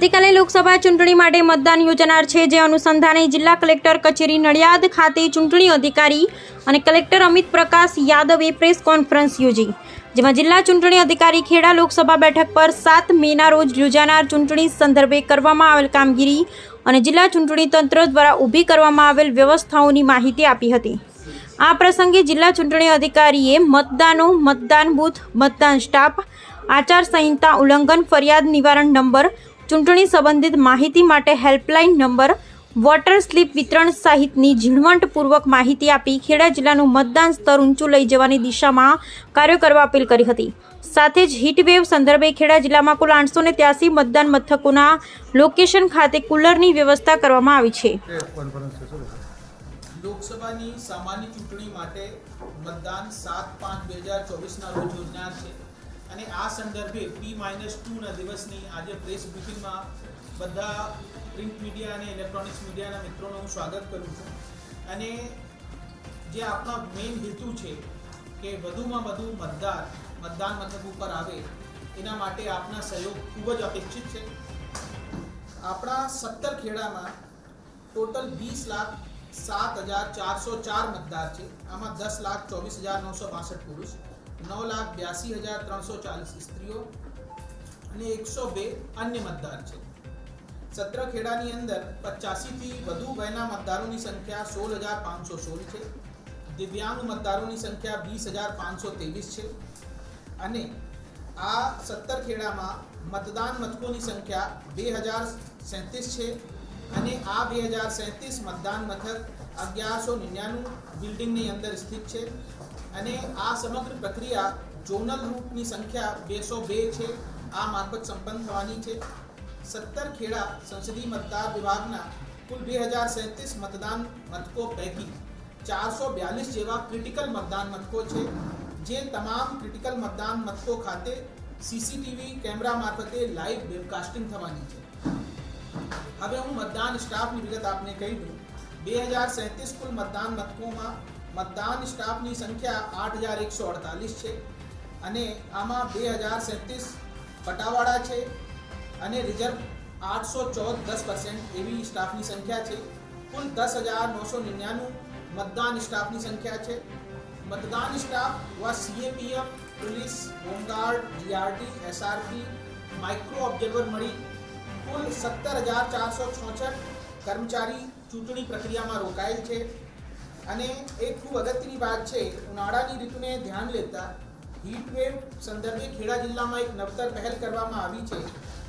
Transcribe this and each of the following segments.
આવતીકાલે લોકસભા ચૂંટણી માટે મતદાન યોજાનાર છે, જે અનુસંધાને જિલ્લા કલેક્ટર કચેરી નડિયાદ ખાતે ચૂંટણી અધિકારી અને કલેક્ટર અમિત પ્રકાશ યાદવે પ્રેસ કોન્ફરન્સ યોજી, જેમાં જિલ્લા ચૂંટણી અધિકારી ખેડા લોકસભા બેઠક પર 7 મેના રોજ યોજાનાર ચૂંટણી સંદર્ભે કરવામાં આવેલ કામગીરી અને જિલ્લા ચૂંટણી તંત્ર દ્વારા ઊભી કરવામાં આવેલ વ્યવસ્થાઓની માહિતી આપી હતી। આ પ્રસંગે જિલ્લા ચૂંટણી અધિકારીએ મતદાનો, મતદાન બૂથ, મતદાન સ્ટાફ, આચારસંહિતા ઉલ્લંઘન ફરિયાદ નિવારણ નંબર, ચૂંટણી સંબંધિત માહિતી માટે હેલ્પલાઇન નંબર, વોટર સ્લીપ વિતરણ સહિતની ઝીણવટપૂર્વક માહિતી આપી ખેડા જિલ્લાનું મતદાન સ્તર ઊંચું લઈ જવાની દિશામાં કાર્યો કરવા અપીલ કરી હતી। સાથે જ હીટવેવ સંદર્ભે ખેડા જિલ્લામાં કુલ 883 મતદાન મથકોના લોકેશન ખાતે કુલરની વ્યવસ્થા કરવામાં આવી છે। લોકસભાની સામાન્ય ચૂંટણી માટે મતદાન 7/5/2024 ના રોજ યોજનાર છે અને આ સંદર્ભે P-2 ના દિવસની આજે પ્રેસ બ્રીફિંગમાં બધા પ્રિન્ટ મીડિયા અને ઇલેક્ટ્રોનિક્સ મીડિયાના મિત્રોનું હું સ્વાગત કરું છું। અને જે આપણા મેઇન હેતુ છે કે વધુમાં વધુ મતદાન મથક ઉપર આવે, એના માટે આપના સહયોગ ખૂબ જ અપેક્ષિત છે। આપણા 17 ખેડામાં ટોટલ 20,07,404 મતદાર છે। આમાં 10,24,962 પુરુષ, 9,82,340 સ્ત્રીઓ અને 102 અન્ય મતદાર છે। 17 ખેડાની અંદર 85 થી વધુ વયના મતદારોની સંખ્યા 16,516 છે। દિવ્યાંગ મતદારોની સંખ્યા 20,523 છે અને આ 17 ખેડામાં મતદાન મથકોની સંખ્યા 2,037 છે અને આ 2,037 મતદાન મથક 1199 બિલ્ડિંગની અંદર સ્થિત છે અને આ સમગ્ર પ્રક્રિયા ઝોનલ રૂટની સંખ્યા 202 છે, આ મારફત સંપન્ન થવાની છે। 17 ખેડા સંસદીય મતદાર વિભાગના કુલ 2,037 મતદાન મથકો પૈકી 442 જેવા ક્રિટિકલ મતદાન મથકો છે, જે તમામ ક્રિટિકલ મતદાન મથકો ખાતે સીસીટીવી કેમેરા મારફતે લાઈવ વેબકાસ્ટિંગ થવાની છે। હવે હું મતદાન સ્ટાફની વિગત આપને કહી દઉં। 2,037 કુલ મતદાન મથકોમાં મતદાન સ્ટાફની સંખ્યા 8,148 છે અને આમાં 2,037 પટાવાળા છે અને રિઝર્વ 814 10% એવી સ્ટાફની સંખ્યા છે। કુલ 10,999 મતદાન સ્ટાફની સંખ્યા છે। મતદાન સ્ટાફ વા CAPF, police, home guard, GRT, SRP, micro observer મળી કુલ 17,466 કર્મચારી ચૂંટણી પ્રક્રિયામાં રોકાયેલ છે। અને એક ખૂબ અગત્યની વાત છે, ઉનાળાની ઋતુને ધ્યાન લેતા હીટવેવ સંદર્ભે ખેડા જિલ્લામાં એક નવતર પહેલ કરવામાં આવી છે।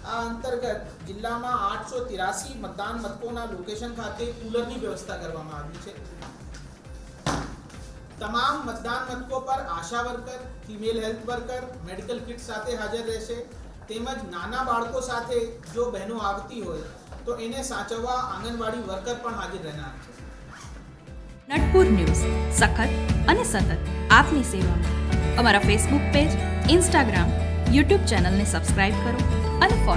આ અંતર્ગત જિલ્લામાં 883 મતદાન મથકોના લોકેશન ખાતે કુલરની વ્યવસ્થા કરવામાં આવી છે। તમામ મતદાન મથકો પર ASHA worker, female health worker medical kit સાથે હાજર રહેશે, તેમજ નાના બાળકો સાથે જો બહેનો આવતી હોય તો એને સાચવવા આંગણવાડી વર્કર પણ હાજર રહેનાર છે। નટપુર ન્યૂઝ સખત અને સતત આપની સેવામાં। અમારા ફેસબુક પેજ, ઇન્સ્ટાગ્રામ, યુટ્યુબ ચેનલને સબસ્ક્રાઇબ કરો અને ફોલો